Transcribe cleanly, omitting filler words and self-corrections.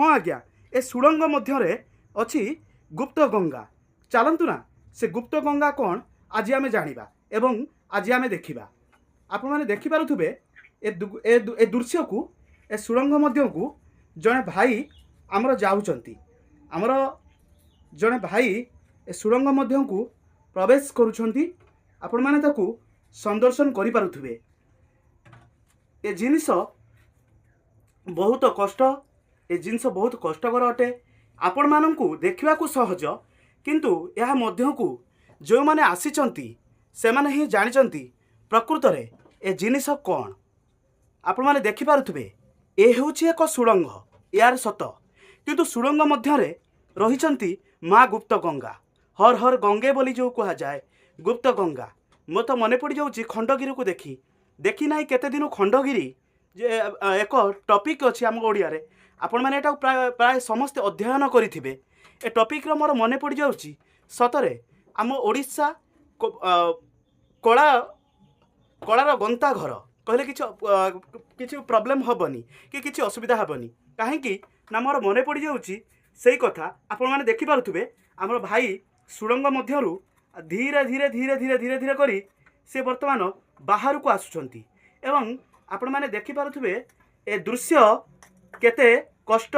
हाँ आज्ञा ए सुड़ंग मध्य अच्छी गुप्त गंगा चलतु ना से गुप्त गंगा कौन आज आम जाना एवं आज आम देखा आपण मैंने देखिपे ए दृश्य को ए सुड़ंग मध्य को जड़े भाई आमर जाऊँच आमर जड़े भाई ए सुड़ंग मध्य को प्रवेश करुँच आपण मैंने ताकू संदर्शन करें ए जिनिस बहुत कष्ट ए जिनिस बहुत कष्टकर अटे आपण मानंकु देखा सहज किंतु यह मध्य को जो मैंने आसीचंती से माने ही जानिचंती प्रकृत रे ए जिनिस कौन आपण माने देखि पारुथबे ए होची एक सुड़ंग यार सत किंतु सुड़ंग मध्य रहिचंती माँ गुप्त गंगा हर हर गंगे बोली जो कहा जाए गुप्त गंगा मो तो मन पड़ जाऊँगी खंडगिरी को देखी ना केते दिन खंडगिरी जे एक टॉपिक अच्छी आम ओडिया आपण मैंने प्राय प्राय समस्ते अध्ययन करेंगे ए टॉपिक मोर मन पड़ जाऊँगी सतरे आम ओडिशा कला कलार गंता घर कहले किसी प्रॉब्लम हेनी कि किसी असुविधा हेनी कहीं ना मोर मन पड़ जाऊँगी से कथा आपण मैंने देखिपे आमर भाई सुड़ंग मध्यरु धीरे धीरे धीरे धीरे धीरे धीरे करी से वर्तमान बाहर को आसुचंती एवं आपण मैंने देखिपे ए दृश्य केते कष्ट